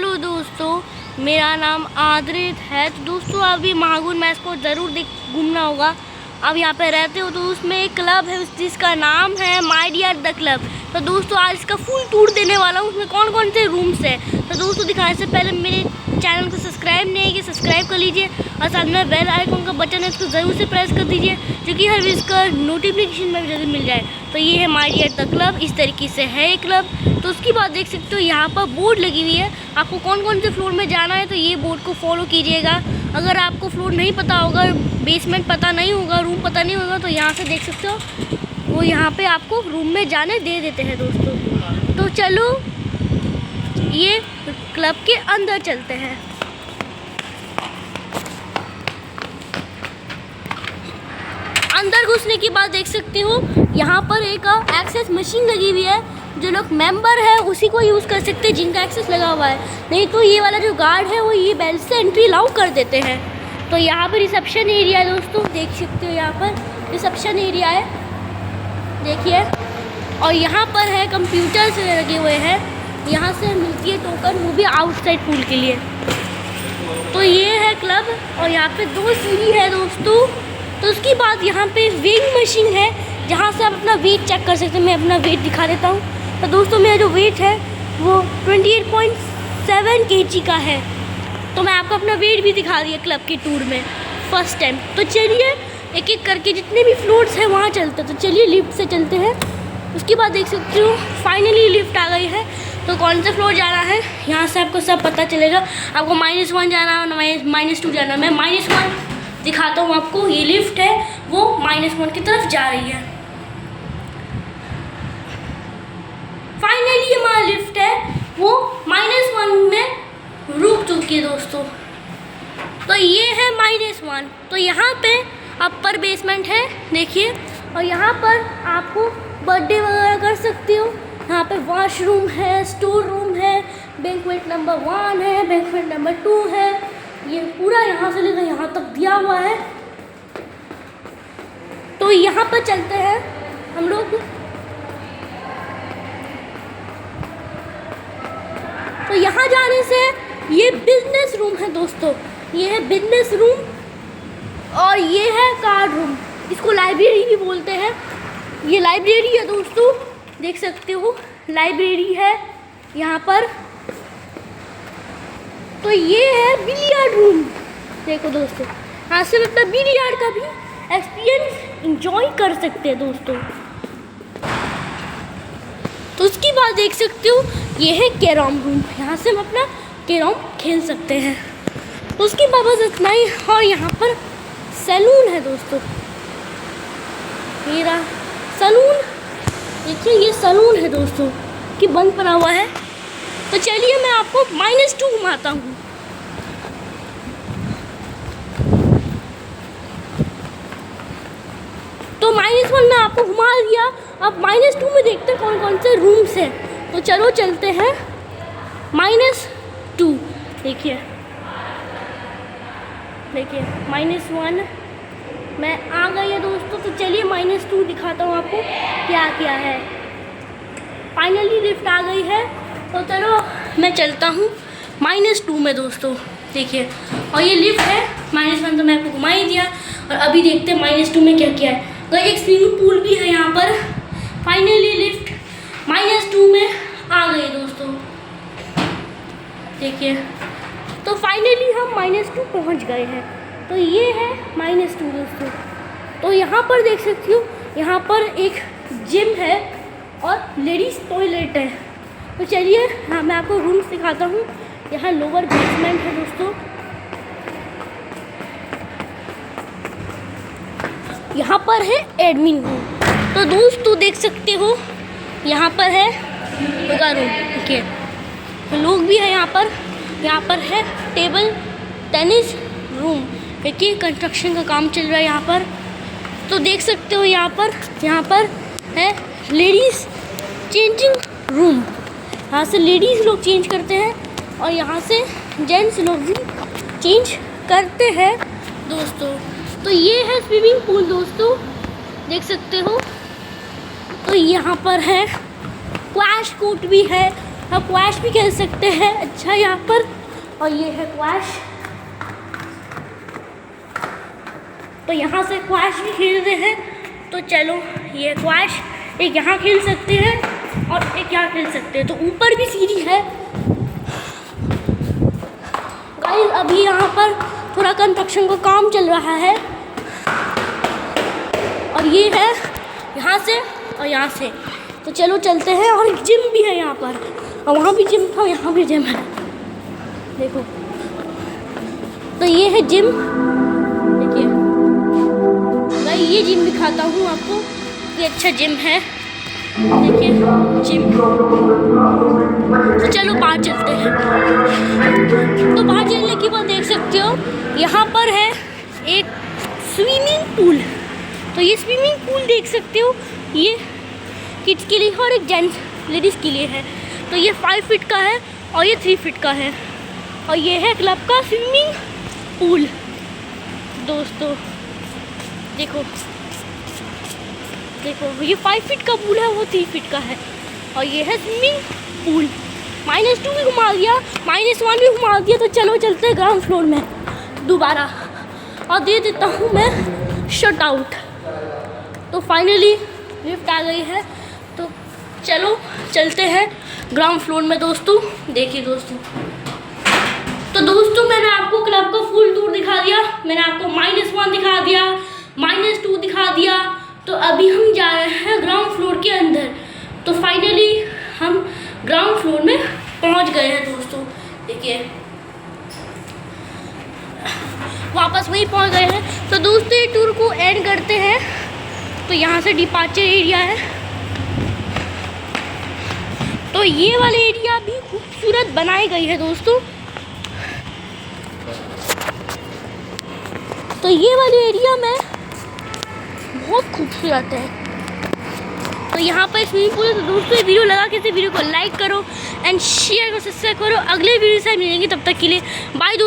Hello दोस्तों, मेरा नाम आद्रित है। तो दोस्तों अभी महागुन मैच को ज़रूर घूमना होगा। अब यहाँ पे रहते हो तो उसमें एक क्लब है जिसका नाम है माय डियर द क्लब। तो दोस्तों आज इसका फुल टूर देने वाला हूँ। उसमें कौन कौन से रूम्स हैं। तो दोस्तों दिखाने से पहले मेरे चैनल को सब्सक्राइब नहीं है कि सब्सक्राइब कर लीजिए और साथ में बेल आइकन का बटन है उसको ज़रूर से प्रेस कर दीजिए क्योंकि हर वीडियो का नोटिफिकेशन में जल्दी मिल जाए। तो ये है माय डियर द क्लब, इस तरीके से है ये क्लब। तो उसकी बात देख सकते हो यहाँ पर बोर्ड लगी हुई है, आपको कौन कौन से फ्लोर में जाना है तो ये बोर्ड को फॉलो कीजिएगा। अगर आपको फ्लोर नहीं पता होगा, बेसमेंट पता नहीं होगा, रूम पता नहीं होगा तो यहाँ से देख सकते हो वो यहाँ पे आपको रूम में जाने दे देते हैं दोस्तों। तो चलो ये क्लब के अंदर चलते हैं। अंदर घुसने की बात देख सकते हो यहाँ पर एक एक्सेस मशीन लगी हुई है। जो लोग मेंबर है उसी को यूज़ कर सकते हैं जिनका एक्सेस लगा हुआ है, नहीं तो ये वाला जो गार्ड है वो ये बेल से एंट्री अलाउ कर देते हैं। तो यहाँ पर रिसेप्शन एरिया है दोस्तों, देख सकते हो यहाँ पर रिसेप्शन एरिया है, देखिए। और यहाँ पर है कंप्यूटर्स लगे हुए हैं, यहाँ से मिलती है टोकन, वो भी आउटसाइड पूल के लिए। तो ये है क्लब और यहाँ पे 2 सीढ़ी है दोस्तों। तो उसकी बाद यहाँ पे वेइंग मशीन है जहाँ से आप अपना वेट चेक कर सकते हैं। मैं अपना वेट दिखा देता हूँ। तो दोस्तों मेरा जो वेट है वो 28.7 kg का है। तो मैं आपको अपना वेट भी दिखा दिया क्लब के टूर में फर्स्ट टाइम। तो चलिए एक एक करके जितने भी फ्लोर्स हैं वहाँ चलते हैं। तो चलिए लिफ्ट से चलते हैं। उसके बाद देख सकते हो फाइनली लिफ्ट आ गई है। तो कौन सा फ्लोर जाना है यहाँ से आपको सब पता चलेगा। आपको -1 जाना है, -2 जाना है। मैं -1 दिखाता हूँ आपको। ये लिफ्ट है वो -1 की तरफ जा रही है। फाइनली हमारा लिफ्ट है वो -1 में रुक चुकी है दोस्तों। तो ये है -1। तो यहाँ पे अपर बेसमेंट है देखिए, और यहाँ पर आपको बर्थडे वगैरह कर सकते हो। यहाँ पे वॉशरूम है, स्टोर रूम है, बैंक्वेट नंबर 1 है, बैंक्वेट नंबर 2 है। ये पूरा यहाँ से लेकर यहाँ तक दिया हुआ है। तो यहाँ पर चलते हैं हम लोग। तो यहाँ जाने से ये बिजनेस रूम है दोस्तों, ये है बिजनेस रूम और ये है कार्ड रूम, इसको लाइब्रेरी भी बोलते हैं। ये लाइब्रेरी है दोस्तों, देख सकते हो लाइब्रेरी है यहाँ पर। तो ये है बिलियर्ड रूम, देखो दोस्तों यहाँ से मतलब बिलियर्ड का भी एक्सपीरियंस इंजॉय कर सकते हैं दोस्तों। तो उसकी बात देख सकते हो ये है कैरम रूम, यहाँ से हम अपना कैरम खेल सकते हैं। तो उसकी बाद बस इतना ही। और यहाँ पर सैलून है दोस्तों, मेरा सैलून देखिए, ये सैलून है दोस्तों कि बंद पड़ा हुआ है। तो चलिए मैं आपको -2 घुमाता हूँ। तो -1 में आपको घुमा दिया, अब -2 में देखते हैं कौन कौन से रूम्स हैं। तो चलो चलते हैं -2। देखिए देखिए -1 मैं आ गई है दोस्तों। तो चलिए -2 दिखाता हूँ आपको क्या क्या है। फाइनली लिफ्ट आ गई है। तो चलो मैं चलता हूँ -2 में दोस्तों, देखिए। और ये लिफ्ट है, -1 तो मैं आपको घुमा ही दिया। और अभी देखते हैं -2 में क्या क्या है। तो एक स्विमिंग पूल भी है यहाँ पर। फाइनली लिफ्ट -2 में आ गई दोस्तों, देखिए। तो फाइनली हम -2 पहुँच गए हैं। तो ये है -2 दोस्तों। तो यहाँ पर देख सकती हो यहाँ पर एक जिम है और लेडीज़ टॉयलेट है। तो चलिए हाँ मैं आपको रूम्स दिखाता हूँ। यहाँ लोअर बेसमेंट है दोस्तों, यहाँ पर है एडमिन रूम। तो दोस्तों देख सकते हो यहाँ पर है योगा रूम, देखिए। तो लोग भी है यहाँ पर है टेबल टेनिस रूम, देखिए कंस्ट्रक्शन का काम चल रहा है यहाँ पर। तो देख सकते हो यहाँ पर है लेडीज़ चेंजिंग रूम, यहाँ से लेडीज़ लोग चेंज करते हैं और यहाँ से जेंट्स लोग भी चेंज करते हैं दोस्तों। तो ये है स्विमिंग पूल दोस्तों, देख सकते हो। तो यहाँ पर है स्क्वैश कोर्ट भी है हम क्वैश भी खेल सकते हैं। अच्छा यहाँ पर, और ये है क्वैश, तो यहाँ से क्वैश भी खेल रहे हैं। तो चलो ये क्वैश एक यहाँ खेल सकते हैं और एक यहाँ खेल सकते हैं। तो ऊपर भी सीढ़ी है गाइस। अभी यहाँ पर थोड़ा कंस्ट्रक्शन का काम चल रहा है, और ये है यहाँ से और यहाँ से। तो चलो चलते हैं। और एक जिम भी है यहाँ पर, और वहाँ भी जिम था, यहाँ भी जिम है, देखो। तो ये है जिम, देखिए भाई, ये जिम दिखाता हूँ आपको, ये अच्छा जिम है, देखिए जिम। तो चलो बाहर चलते हैं। तो बाहर चलने के बाद देख सकते हो यहाँ पर है एक स्विमिंग पूल। तो ये स्विमिंग पूल देख सकते हो, ये किड्स के लिए और एक जेंट्स लेडीज़ के लिए है। तो ये 5 फीट का है और ये 3 फीट का है, और ये है क्लब का स्विमिंग पूल दोस्तों। देखो देखो, ये 5 फीट का पूल है, वो 3 फीट का है, और ये है स्विमिंग पूल। -2 भी घुमा दिया, -1 भी घुमा दिया। तो चलो चलते हैं ग्राउंड फ्लोर में दोबारा, और दे देता हूँ मैं शट आउट। तो फाइनली लिफ्ट आ गई है, तो चलो चलते हैं ग्राउंड फ्लोर में दोस्तों। देखिए दोस्तों, तो दोस्तों मैंने आपको क्लब का फुल टूर दिखा दिया, मैंने आपको -1 दिखा दिया, -2 दिखा दिया। तो अभी हम जा रहे हैं ग्राउंड फ्लोर के अंदर। तो फाइनली हम ग्राउंड फ्लोर में पहुंच गए हैं दोस्तों। देखिए वापस वहीं पहुंच गए हैं। तो दोस्तों ये टूर को एंड करते हैं। तो यहाँ से डिपार्चर एरिया है, तो ये वाले एरिया भी खूबसूरत बनाई गई है दोस्तों। तो ये वाले एरिया में बहुत खूबसूरत है। तो यहाँ पर स्विमिंग पूल है। तो दोस्तों ये वीडियो लगा के वीडियो को लाइक करो एंड शेयर करो, सब्सक्राइब करो। अगले वीडियो से मिलेंगे, तब तक के लिए बाय दोस्तों।